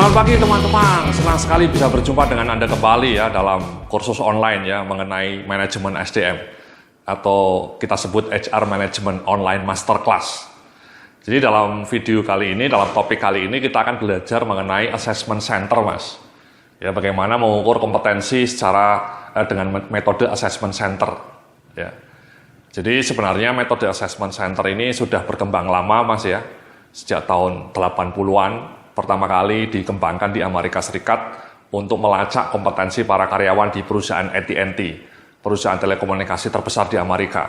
Selamat pagi teman-teman, senang sekali bisa berjumpa dengan Anda kembali ya dalam kursus online ya mengenai manajemen SDM atau kita sebut HR Management Online Masterclass. Jadi dalam video kali ini, dalam topik kali ini kita akan belajar mengenai assessment center, Mas. Ya, bagaimana mengukur kompetensi dengan metode assessment center. Ya. Jadi sebenarnya metode assessment center ini sudah berkembang lama, Mas ya. Sejak tahun 80-an. Pertama kali dikembangkan di Amerika Serikat untuk melacak kompetensi para karyawan di perusahaan AT&T, perusahaan telekomunikasi terbesar di Amerika.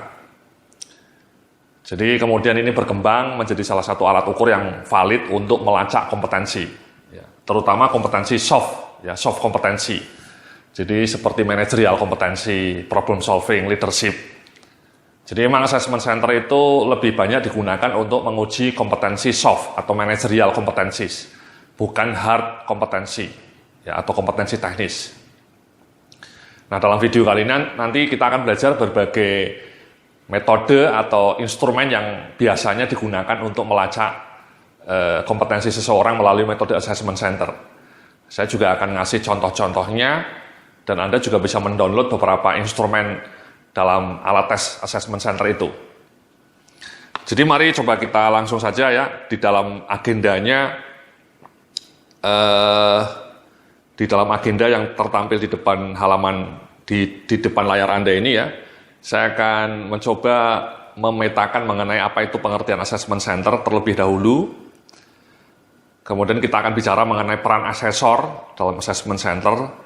Jadi kemudian ini berkembang menjadi salah satu alat ukur yang valid untuk melacak kompetensi, ya, terutama kompetensi soft kompetensi. Jadi seperti manajerial kompetensi, problem solving, leadership. Jadi memang assessment center itu lebih banyak digunakan untuk menguji kompetensi soft atau manajerial kompetensi, bukan hard kompetensi ya, atau kompetensi teknis. Nah, dalam video kali ini nanti kita akan belajar berbagai metode atau instrumen yang biasanya digunakan untuk melacak kompetensi seseorang melalui metode assessment center. Saya juga akan ngasih contoh-contohnya dan Anda juga bisa mendownload beberapa instrumen dalam alat tes assessment center itu. Jadi mari coba kita langsung saja ya, di dalam agendanya, di dalam agenda yang tertampil di depan halaman, di depan layar Anda ini ya, saya akan mencoba memetakan mengenai apa itu pengertian assessment center terlebih dahulu. Kemudian kita akan bicara mengenai peran asesor dalam assessment center.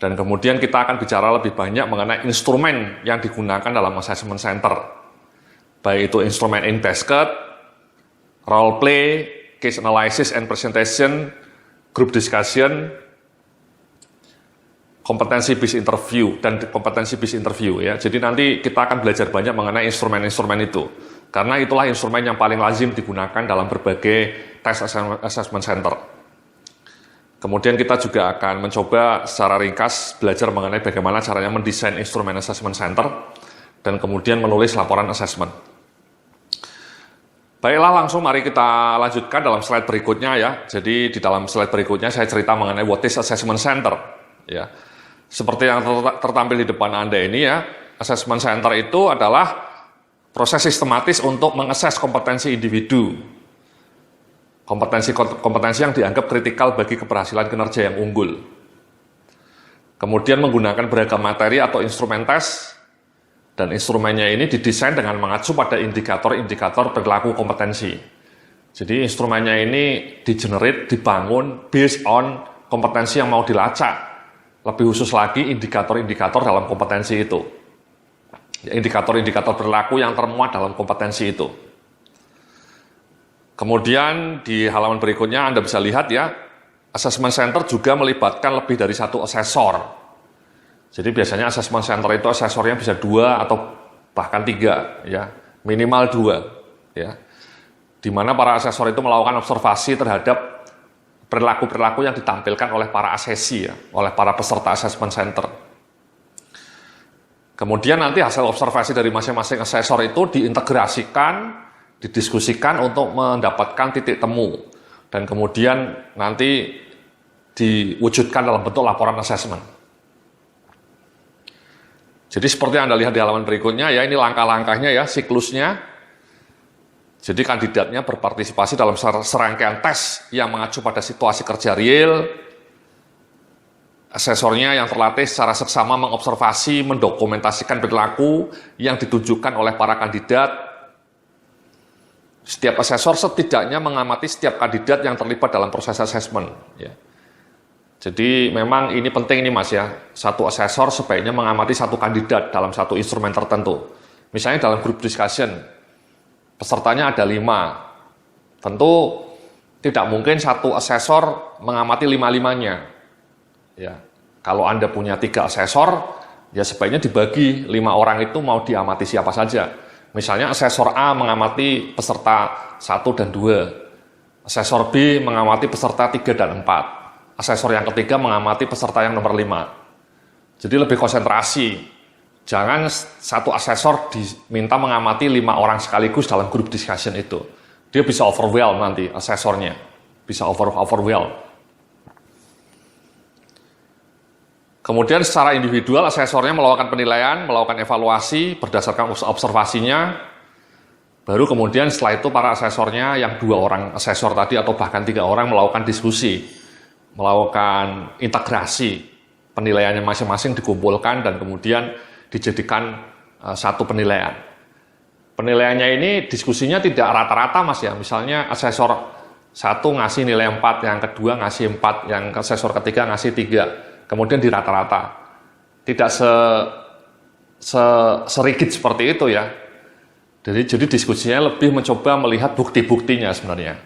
Dan kemudian kita akan bicara lebih banyak mengenai instrumen yang digunakan dalam assessment center. Baik itu instrumen in basket, role play, case analysis and presentation, group discussion, kompetensi based interview, dan kompetensi based interview ya. Jadi nanti kita akan belajar banyak mengenai instrumen-instrumen itu. Karena itulah instrumen yang paling lazim digunakan dalam berbagai tes assessment center. Kemudian kita juga akan mencoba secara ringkas belajar mengenai bagaimana caranya mendesain instrumen assessment center dan kemudian menulis laporan assessment. Baiklah, langsung mari kita lanjutkan dalam slide berikutnya ya. Jadi di dalam slide berikutnya saya cerita mengenai what is assessment center ya. Seperti yang tertampil di depan Anda ini ya, assessment center itu adalah proses sistematis untuk mengakses kompetensi individu. Kompetensi yang dianggap kritikal bagi keberhasilan kinerja yang unggul. Kemudian menggunakan beragam materi atau instrumen tes, dan instrumennya ini didesain dengan mengacu pada indikator-indikator perilaku kompetensi. Jadi instrumennya ini dibangun based on kompetensi yang mau dilacak. Lebih khusus lagi indikator-indikator dalam kompetensi itu. Indikator-indikator perilaku yang termuat dalam kompetensi itu. Kemudian di halaman berikutnya Anda bisa lihat ya, assessment center juga melibatkan lebih dari satu asesor. Jadi biasanya assessment center itu asesornya bisa 2 atau bahkan 3 ya, minimal 2 ya. Di mana para asesor itu melakukan observasi terhadap perilaku-perilaku yang ditampilkan oleh para asesi ya, oleh para peserta assessment center. Kemudian nanti hasil observasi dari masing-masing asesor itu diintegrasikan, didiskusikan untuk mendapatkan titik temu dan kemudian nanti diwujudkan dalam bentuk laporan assessment. Jadi seperti yang Anda lihat di halaman berikutnya ya, ini langkah-langkahnya ya, siklusnya. Jadi kandidatnya berpartisipasi dalam serangkaian tes yang mengacu pada situasi kerja real. Asesornya yang terlatih secara seksama mengobservasi, mendokumentasikan perilaku yang ditunjukkan oleh para kandidat. Setiap asesor setidaknya mengamati setiap kandidat yang terlibat dalam proses assessment. Ya. Jadi memang ini penting nih Mas ya, satu asesor sebaiknya mengamati satu kandidat dalam satu instrumen tertentu. Misalnya dalam group discussion, pesertanya ada 5. Tentu tidak mungkin satu asesor mengamati 5-5-nya. Ya. Kalau Anda punya 3 asesor, ya sebaiknya dibagi 5 orang itu mau diamati siapa saja. Misalnya asesor A mengamati peserta 1 dan 2, asesor B mengamati peserta 3 dan 4, asesor yang ketiga mengamati peserta yang nomor 5. Jadi lebih konsentrasi, jangan satu asesor diminta mengamati 5 orang sekaligus dalam group discussion itu. Dia bisa overwhelm nanti asesornya, bisa overwhelm. Kemudian secara individual, asesornya melakukan penilaian, melakukan evaluasi berdasarkan observasinya. Baru kemudian setelah itu para asesornya yang 2 orang asesor tadi atau bahkan 3 orang melakukan diskusi, melakukan integrasi, penilaiannya masing-masing dikumpulkan dan kemudian dijadikan satu penilaian. Penilaiannya ini diskusinya tidak rata-rata Mas ya, misalnya asesor 1 ngasih nilai 4, yang kedua ngasih 4, yang asesor ketiga ngasih 3. Kemudian di rata-rata, tidak serigid seperti itu ya. Jadi diskusinya lebih mencoba melihat bukti-buktinya sebenarnya,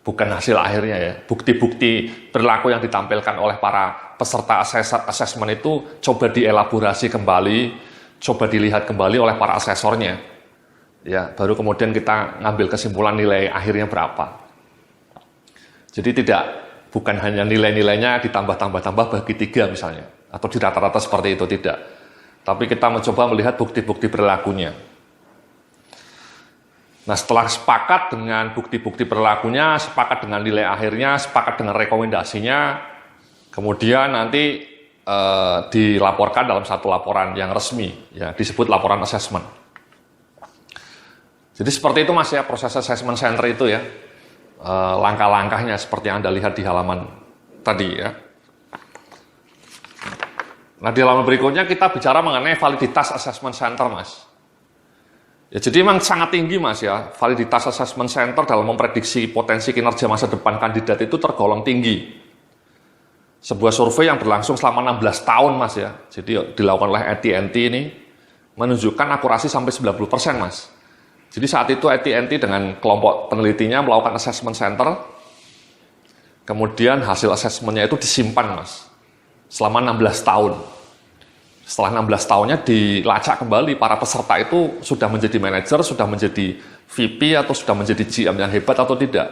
bukan hasil akhirnya ya. Bukti-bukti perilaku yang ditampilkan oleh para peserta asesmen itu coba dielaborasi kembali, coba dilihat kembali oleh para asesornya. Ya, baru kemudian kita ngambil kesimpulan nilai akhirnya berapa. Jadi bukan hanya nilai-nilainya ditambah-tambah bagi 3 misalnya, atau di rata-rata seperti itu, tidak. Tapi kita mencoba melihat bukti-bukti perilakunya. Nah, setelah sepakat dengan bukti-bukti perilakunya, sepakat dengan nilai akhirnya, sepakat dengan rekomendasinya, kemudian nanti dilaporkan dalam satu laporan yang resmi, ya, disebut laporan asesmen. Jadi seperti itu Mas ya, proses assessment center itu ya. Langkah-langkahnya seperti yang Anda lihat di halaman tadi ya. Nah, di halaman berikutnya kita bicara mengenai validitas assessment center Mas. Ya, jadi memang sangat tinggi Mas ya, validitas assessment center dalam memprediksi potensi kinerja masa depan kandidat itu tergolong tinggi. Sebuah survei yang berlangsung selama 16 tahun Mas ya, jadi dilakukan oleh AT&T ini menunjukkan akurasi sampai 90% Mas. Jadi saat itu AT&T dengan kelompok penelitinya melakukan assessment center, kemudian hasil assessmentnya itu disimpan Mas, selama 16 tahun. Setelah 16 tahunnya dilacak kembali, para peserta itu sudah menjadi manajer, sudah menjadi VP, atau sudah menjadi GM yang hebat atau tidak.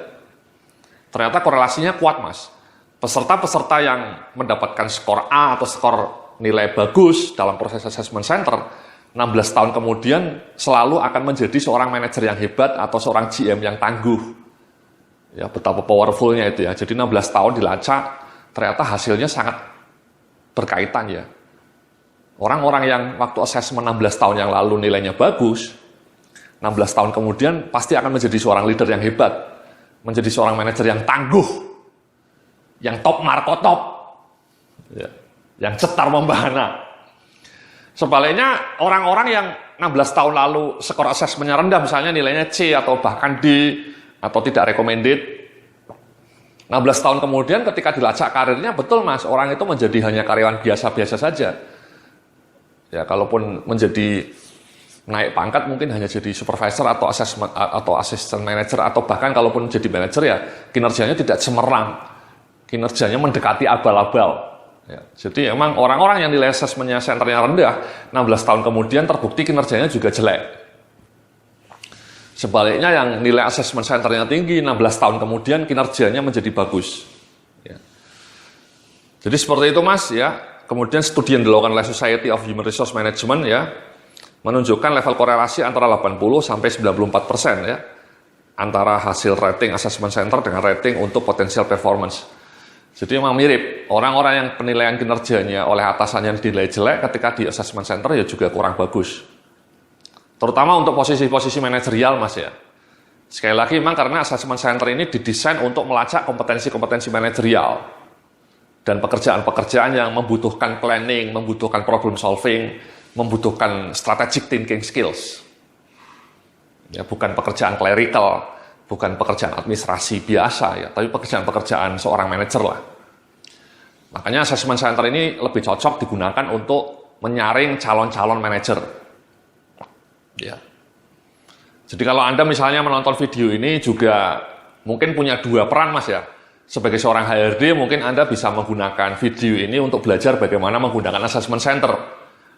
Ternyata korelasinya kuat Mas. Peserta-peserta yang mendapatkan skor A atau skor nilai bagus dalam proses assessment center, 16 tahun kemudian selalu akan menjadi seorang manajer yang hebat atau seorang GM yang tangguh. Ya, betapa powerfulnya itu ya. Jadi 16 tahun dilacak, ternyata hasilnya sangat berkaitan ya. Orang-orang yang waktu assessment 16 tahun yang lalu nilainya bagus, 16 tahun kemudian pasti akan menjadi seorang leader yang hebat, menjadi seorang manajer yang tangguh, yang top markotop, ya, yang cetar membahana. Sebaliknya, orang-orang yang 16 tahun lalu skor asesmennya rendah, misalnya nilainya C atau bahkan D, atau tidak recommended, 16 tahun kemudian ketika dilacak karirnya, betul Mas, orang itu menjadi hanya karyawan biasa-biasa saja. Ya, kalaupun menjadi naik pangkat mungkin hanya jadi supervisor atau assistant manager, atau bahkan kalaupun jadi manager ya kinerjanya tidak cemerlang, kinerjanya mendekati abal-abal. Ya, jadi emang orang-orang yang nilai assessment-nya centernya rendah, 16 tahun kemudian terbukti kinerjanya juga jelek. Sebaliknya yang nilai assessment centernya tinggi, 16 tahun kemudian kinerjanya menjadi bagus. Ya. Jadi seperti itu Mas ya. Kemudian studi yang dilakukan oleh Society of Human Resource Management ya, menunjukkan level korelasi antara 80 sampai 94% ya, antara hasil rating assessment center dengan rating untuk potensial performance. Jadi memang mirip, orang-orang yang penilaian kinerjanya oleh atasannya dinilai jelek ketika di assessment center ya juga kurang bagus. Terutama untuk posisi-posisi manajerial Mas ya. Sekali lagi memang karena assessment center ini didesain untuk melacak kompetensi-kompetensi manajerial dan pekerjaan-pekerjaan yang membutuhkan planning, membutuhkan problem solving, membutuhkan strategic thinking skills. Ya, bukan pekerjaan clerical, bukan pekerjaan administrasi biasa ya, tapi pekerjaan-pekerjaan seorang manajer lah. Makanya assessment center ini lebih cocok digunakan untuk menyaring calon-calon manajer. Ya. Jadi kalau Anda misalnya menonton video ini juga mungkin punya 2 peran Mas ya. Sebagai seorang HRD mungkin Anda bisa menggunakan video ini untuk belajar bagaimana menggunakan assessment center.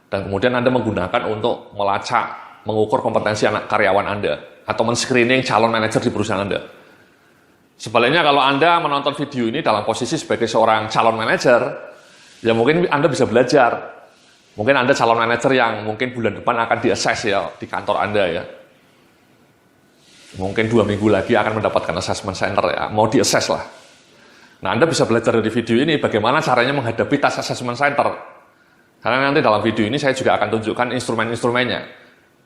Dan kemudian Anda menggunakan untuk melacak, mengukur kompetensi anak karyawan Anda, atau men-screening calon manajer di perusahaan Anda. Sebaliknya kalau Anda menonton video ini dalam posisi sebagai seorang calon manajer, ya mungkin Anda bisa belajar. Mungkin Anda calon manajer yang mungkin bulan depan akan di-assess ya di kantor Anda ya. Mungkin 2 minggu lagi akan mendapatkan assessment center ya, mau di-assess lah. Nah, Anda bisa belajar dari video ini bagaimana caranya menghadapi tes assessment center. Karena nanti dalam video ini saya juga akan tunjukkan instrumen-instrumennya.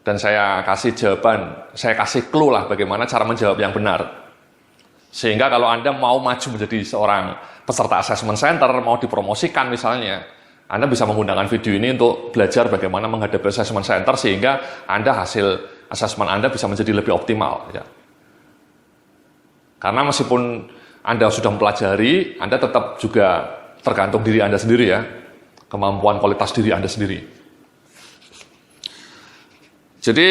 Dan saya kasih jawaban, saya kasih clue lah bagaimana cara menjawab yang benar. Sehingga kalau Anda mau maju menjadi seorang peserta assessment center, mau dipromosikan misalnya, Anda bisa menggunakan video ini untuk belajar bagaimana menghadapi assessment center sehingga Anda hasil assessment Anda bisa menjadi lebih optimal. Ya. Karena meskipun Anda sudah mempelajari, Anda tetap juga tergantung diri Anda sendiri ya. Kemampuan kualitas diri Anda sendiri. Jadi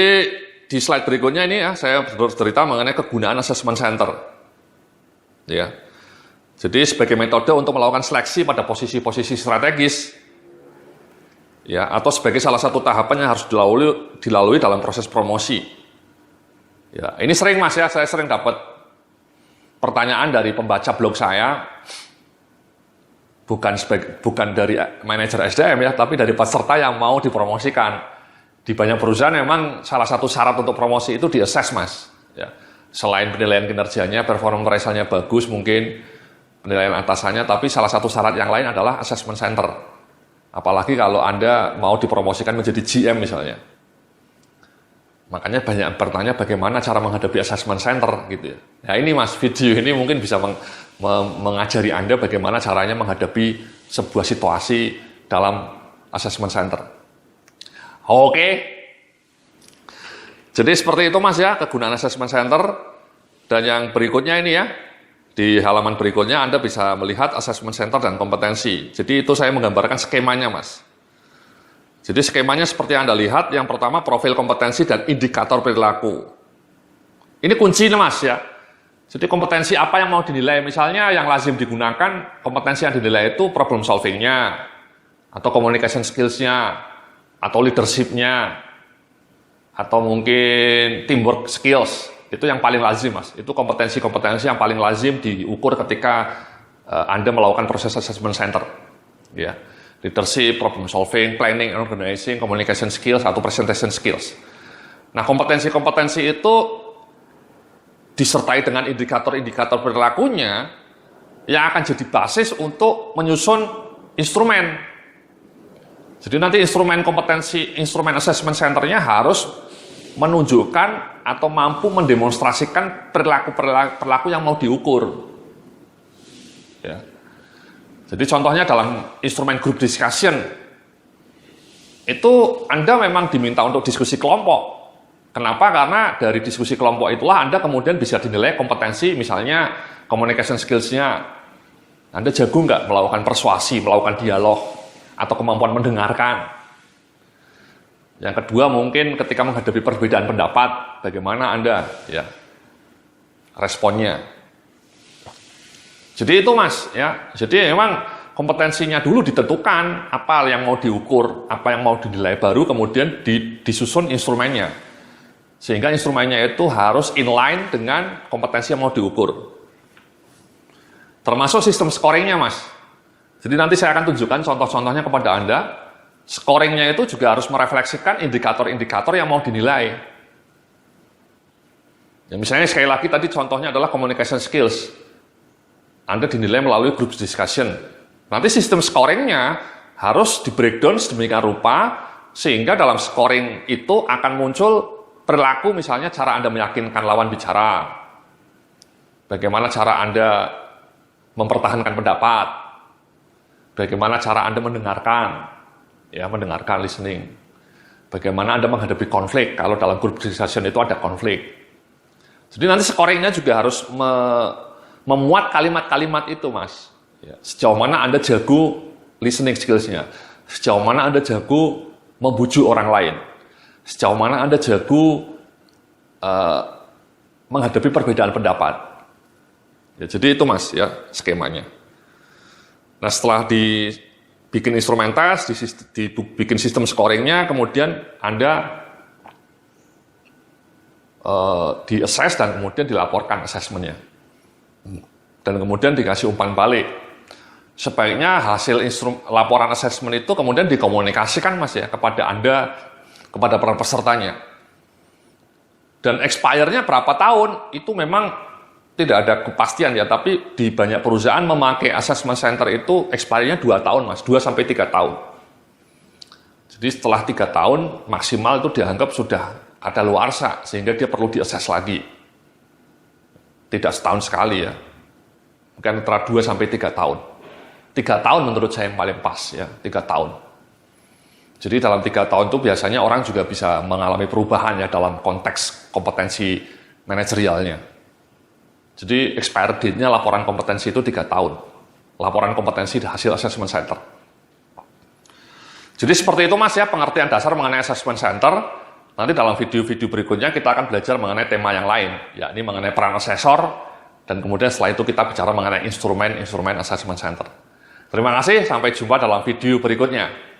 di slide berikutnya ini ya, saya bercerita mengenai kegunaan assessment center. Ya. Jadi sebagai metode untuk melakukan seleksi pada posisi-posisi strategis, ya, atau sebagai salah satu tahapan yang harus dilalui dalam proses promosi. Ya, ini sering Mas ya, saya sering dapat pertanyaan dari pembaca blog saya. Bukan dari manajer SDM ya, tapi dari peserta yang mau dipromosikan. Di banyak perusahaan memang salah satu syarat untuk promosi itu di-assess Mas. Ya. Selain penilaian kinerjanya, performance appraisal-nya bagus mungkin, penilaian atasannya, tapi salah satu syarat yang lain adalah assessment center. Apalagi kalau Anda mau dipromosikan menjadi GM misalnya. Makanya banyak bertanya bagaimana cara menghadapi assessment center gitu ya. Nah ini Mas, video ini mungkin bisa mengajari Anda bagaimana caranya menghadapi sebuah situasi dalam assessment center. Oke. Jadi seperti itu Mas ya, kegunaan assessment center. Dan yang berikutnya ini ya, di halaman berikutnya Anda bisa melihat assessment center dan kompetensi. Jadi itu saya menggambarkan skemanya Mas. Jadi skemanya seperti yang Anda lihat, yang pertama profil kompetensi dan indikator perilaku. Ini kuncinya Mas ya. Jadi kompetensi apa yang mau dinilai, misalnya yang lazim digunakan, kompetensi yang dinilai itu problem solving-nya, atau communication skills-nya, atau leadership-nya, atau mungkin teamwork skills. Itu yang paling lazim Mas. Itu kompetensi-kompetensi yang paling lazim diukur ketika Anda melakukan proses assessment center. Ya. Leadership, problem solving, planning, organizing, communication skills, atau presentation skills. Nah, kompetensi-kompetensi itu disertai dengan indikator-indikator perilakunya yang akan jadi basis untuk menyusun instrumen. Jadi nanti instrumen kompetensi, instrumen assessment center-nya harus menunjukkan atau mampu mendemonstrasikan perilaku yang mau diukur. Ya. Jadi contohnya dalam instrumen group discussion, itu Anda memang diminta untuk diskusi kelompok. Kenapa? Karena dari diskusi kelompok itulah Anda kemudian bisa dinilai kompetensi, misalnya communication skills-nya. Anda jago nggak melakukan persuasi, melakukan dialog, atau kemampuan mendengarkan. Yang kedua mungkin ketika menghadapi perbedaan pendapat, bagaimana Anda ya responnya. Jadi itu Mas ya. Jadi memang kompetensinya dulu ditentukan apa yang mau diukur, apa yang mau dinilai, baru kemudian disusun instrumennya. Sehingga instrumennya itu harus inline dengan kompetensi yang mau diukur. Termasuk sistem scoringnya Mas. Jadi nanti saya akan tunjukkan contoh-contohnya kepada Anda. Scoringnya itu juga harus merefleksikan indikator-indikator yang mau dinilai. Ya, misalnya sekali lagi tadi contohnya adalah communication skills. Anda dinilai melalui group discussion. Nanti sistem scoringnya harus di breakdown sedemikian rupa sehingga dalam scoring itu akan muncul perilaku, misalnya cara Anda meyakinkan lawan bicara, bagaimana cara Anda mempertahankan pendapat, bagaimana cara Anda mendengarkan, ya mendengarkan listening, bagaimana Anda menghadapi konflik kalau dalam group discussion itu ada konflik. Jadi nanti scoringnya juga harus memuat kalimat-kalimat itu Mas. Ya, sejauh mana Anda jago listening skills-nya, sejauh mana Anda jago membujuk orang lain, sejauh mana Anda jago menghadapi perbedaan pendapat. Ya, jadi itu Mas ya skemanya. Nah setelah dibikin instrumen tes, dibikin sistem scoringnya, kemudian Anda di-assess dan kemudian dilaporkan assessment-nya. Dan kemudian dikasih umpan balik. Sebaiknya hasil laporan assessment itu kemudian dikomunikasikan Mas ya kepada Anda, kepada para pesertanya. Dan expire-nya berapa tahun itu memang tidak ada kepastian ya, tapi di banyak perusahaan memakai assessment center itu expire-nya 2 tahun Mas, 2 sampai 3 tahun. Jadi setelah 3 tahun maksimal itu dianggap sudah kadaluarsa, sehingga dia perlu diakses lagi. Tidak setahun sekali ya, mungkin antara 2 sampai 3 tahun. 3 tahun menurut saya yang paling pas ya, 3 tahun. Jadi dalam 3 tahun itu biasanya orang juga bisa mengalami perubahan ya dalam konteks kompetensi manajerialnya. Jadi expired date-nya laporan kompetensi itu 3 tahun. Laporan kompetensi hasil assessment center. Jadi seperti itu Mas ya pengertian dasar mengenai assessment center. Nanti dalam video-video berikutnya kita akan belajar mengenai tema yang lain, yakni mengenai peran asesor, dan kemudian setelah itu kita bicara mengenai instrumen-instrumen assessment center. Terima kasih, sampai jumpa dalam video berikutnya.